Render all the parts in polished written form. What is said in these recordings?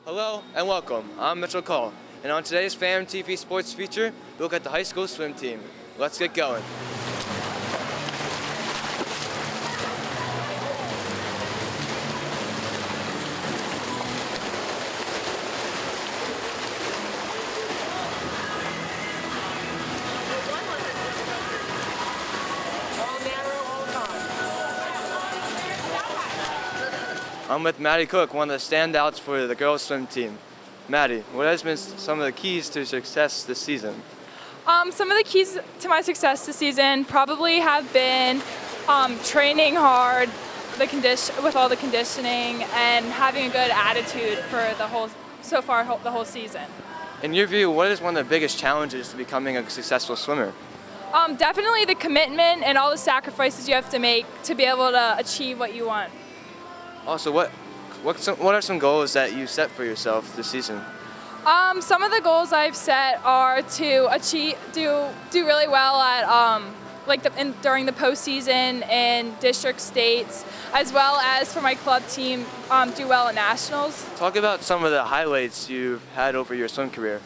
Hello and welcome. I'm Mitchell Coll, and on today's FAM TV Sports feature, we look at the high school swim team. Let's get going. I'm with Maddie Cook, one of the standouts for the girls swim team. Maddie, what has been some of the keys to success this season? Some of the keys to my success this season probably have been training hard, with all the conditioning, and having a good attitude for the whole season. In your view, what is one of the biggest challenges to becoming a successful swimmer? Definitely the commitment and all the sacrifices you have to make to be able to achieve what you want. Also, what are some goals that you set for yourself this season? Some of the goals I've set are to do really well at during the postseason in district states, as well as for my club team, do well at nationals. Talk about some of the highlights you've had over your swim career.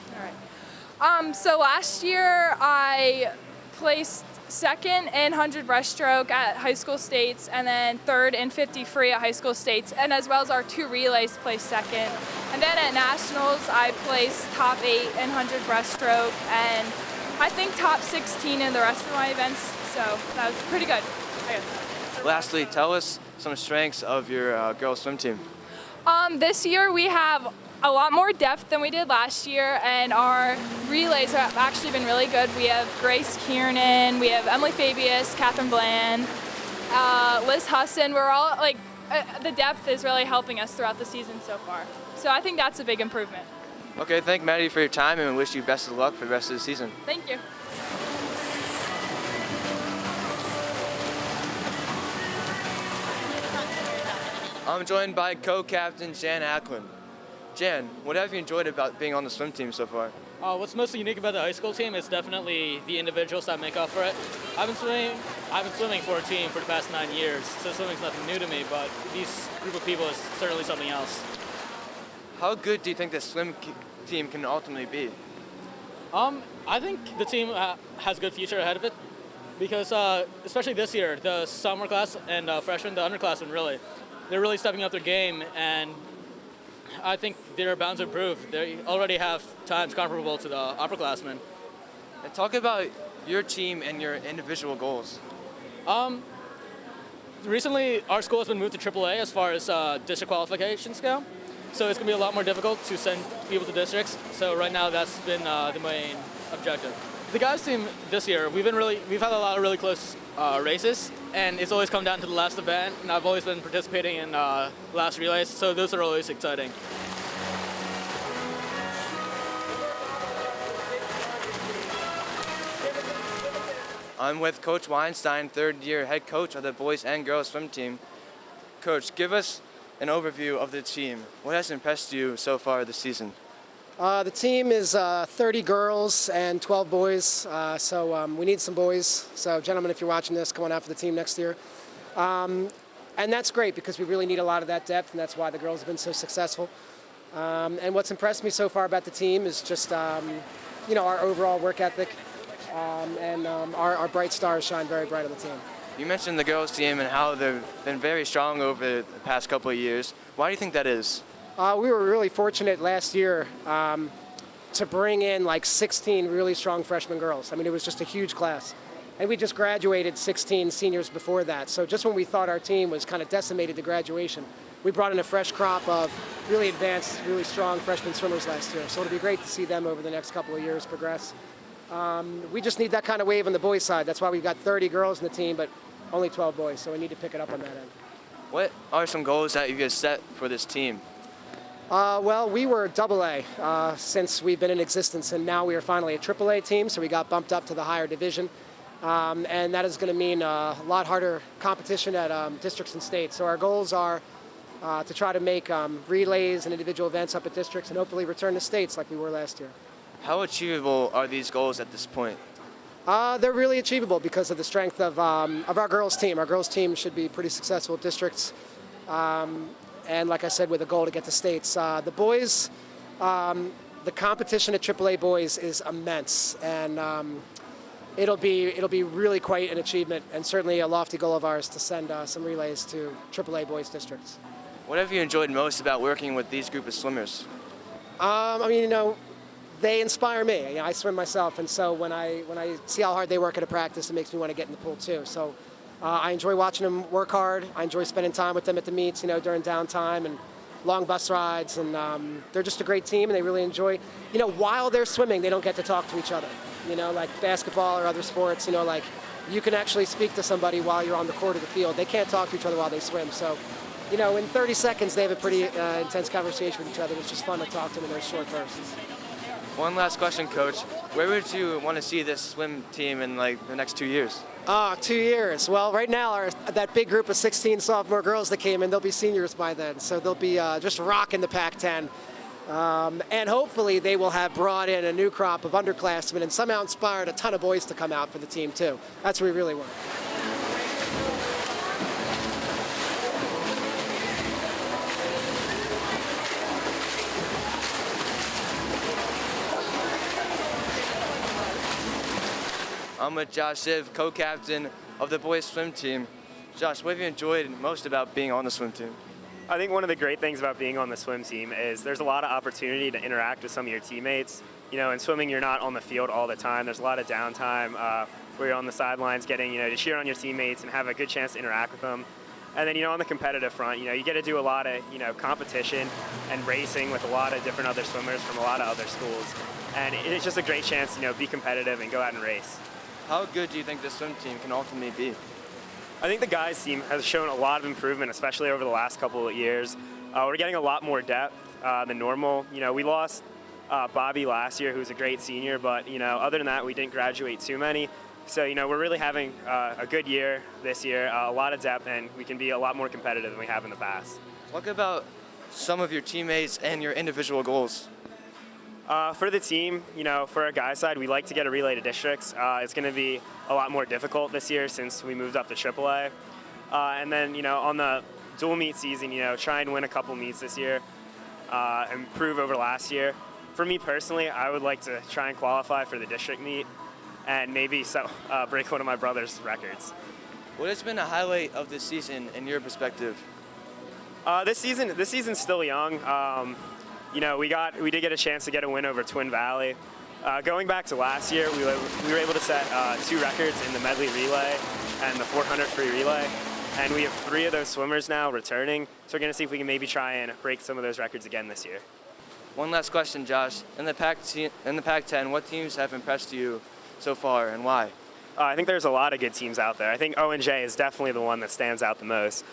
All right. So last year I placed second in 100 breaststroke at high school states, and then third in 50 free at high school states, and as well as our 2 relays placed second. And then at nationals, I placed top 8 in 100 breaststroke, and I think top 16 in the rest of my events. So that was pretty good. Lastly, tell us some strengths of your girls swim team. This year we have a lot more depth than we did last year, and our relays have actually been really good. We have Grace Kiernan, we have Emily Fabius, Catherine Bland, Liz Husson. We're all the depth is really helping us throughout the season so far. So I think that's a big improvement. Okay, thank Maddie for your time, and we wish you best of luck for the rest of the season. Thank you. I'm joined by co-captain Jan Akan. Jan, what have you enjoyed about being on the swim team so far? What's most unique about the high school team is definitely the individuals that make up for it. I've been swimming for a team for the past 9 years, so swimming's nothing new to me, but this group of people is certainly something else. How good do you think the swim team can ultimately be? I think the team has a good future ahead of it because, especially this year, the sophomore class and freshmen, the underclassmen they're really stepping up their game, and I think they're bound to improve. They already have times comparable to the upperclassmen. And talk about your team and your individual goals. Recently, our school has been moved to AAA as far as district qualifications go. So it's going to be a lot more difficult to send people to districts. So right now, that's been the main objective. The guys team this year, we've had a lot of really close races, and it's always come down to the last event, and I've always been participating in last relays, so those are always exciting. I'm with Coach Weinstein, third-year head coach of the boys and girls swim team. Coach, give us an overview of the team. What has impressed you so far this season? The team is 30 girls and 12 boys, so we need some boys. So gentlemen, if you're watching this, come on out for the team next year. And that's great because we really need a lot of that depth, and that's why the girls have been so successful. And what's impressed me so far about the team is just our overall work ethic, and our bright stars shine very bright on the team. You mentioned the girls team and how they've been very strong over the past couple of years. Why do you think that is? We were really fortunate last year to bring in 16 really strong freshman girls. I mean, it was just a huge class. And we just graduated 16 seniors before that. So just when we thought our team was kind of decimated to graduation, we brought in a fresh crop of really advanced, really strong freshman swimmers last year. So it'll be great to see them over the next couple of years progress. We just need that kind of wave on the boys' side. That's why we've got 30 girls in the team, but only 12 boys. So we need to pick it up on that end. What are some goals that you guys set for this team? Well, we were AA since we've been in existence, and now we are finally a AAA team, so we got bumped up to the higher division. And that is going to mean a lot harder competition at districts and states. So our goals are to try to make relays and individual events up at districts and hopefully return to states like we were last year. How achievable are these goals at this point? They're really achievable because of the strength of our girls' team. Our girls' team should be pretty successful at districts. and like I said, with a goal to get to states. The boys, the competition at AAA boys is immense, and it'll be really quite an achievement, and certainly a lofty goal of ours to send some relays to AAA boys districts. What have you enjoyed most about working with these group of swimmers? I mean, they inspire me. I swim myself, and so when I see how hard they work at a practice, it makes me want to get in the pool too. So I enjoy watching them work hard. I enjoy spending time with them at the meets, during downtime and long bus rides, and they're just a great team, and they really enjoy, while they're swimming, they don't get to talk to each other, like basketball or other sports, like you can actually speak to somebody while you're on the court of the field. They can't talk to each other while they swim, so, in 30 seconds, they have a pretty intense conversation with each other, which is fun to talk to them in those short bursts. One last question, Coach. Where would you want to see this swim team in the next 2 years? 2 years. Well, right now, that big group of 16 sophomore girls that came in, they'll be seniors by then. So they'll be just rocking the Pac-10. And hopefully they will have brought in a new crop of underclassmen and somehow inspired a ton of boys to come out for the team, too. That's what we really want. I'm with Josh Ziv, co-captain of the boys swim team. Josh, what have you enjoyed most about being on the swim team? I think one of the great things about being on the swim team is there's a lot of opportunity to interact with some of your teammates. In swimming, you're not on the field all the time. There's a lot of downtime where you're on the sidelines getting, to cheer on your teammates and have a good chance to interact with them. And then, on the competitive front, you get to do a lot of, competition and racing with a lot of different other swimmers from a lot of other schools. And it's just a great chance, be competitive and go out and race. How good do you think the swim team can ultimately be? I think the guys team has shown a lot of improvement, especially over the last couple of years. We're getting a lot more depth than normal. We lost Bobby last year, who's a great senior, but other than that, we didn't graduate too many. So we're really having a good year this year, a lot of depth, and we can be a lot more competitive than we have in the past. Talk about some of your teammates and your individual goals. For the team, for our guys side, we like to get a relay to districts. It's going to be a lot more difficult this year since we moved up to AAA. And then, on the dual meet season, try and win a couple meets this year, improve over last year. For me personally, I would like to try and qualify for the district meet and maybe break one of my brother's records. What has been a highlight of this season in your perspective? This season's still young. We did get a chance to get a win over Twin Valley. Going back to last year, we were able to set 2 records in the medley relay and the 400 free relay. And we have 3 of those swimmers now returning. So we're going to see if we can maybe try and break some of those records again this year. One last question, Josh. In the Pac-10, what teams have impressed you so far and why? I think there's a lot of good teams out there. I think O&J is definitely the one that stands out the most.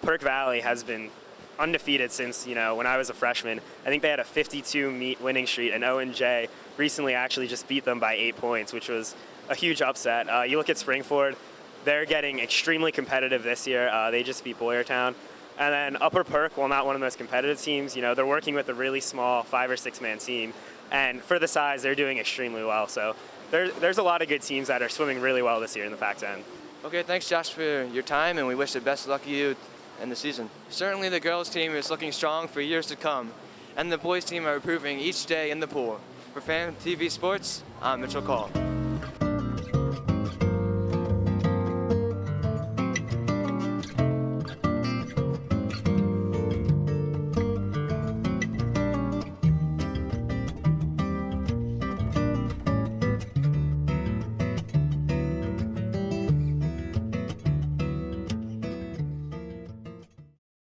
Perk Valley has been undefeated since, when I was a freshman. I think they had a 52 meet winning streak, and O&J recently actually just beat them by 8 points, which was a huge upset. You look at Springford, they're getting extremely competitive this year. They just beat Boyertown. And then Upper Perk, while not one of the most competitive teams, they're working with a really small 5 or 6 man team. And for the size, they're doing extremely well. So there's a lot of good teams that are swimming really well this year in the Pac-10. Okay, thanks, Josh, for your time, and we wish the best of luck to you in the season. Certainly the girls team is looking strong for years to come, and the boys team are improving each day in the pool. For Fan TV Sports, I'm Mitchell Coll.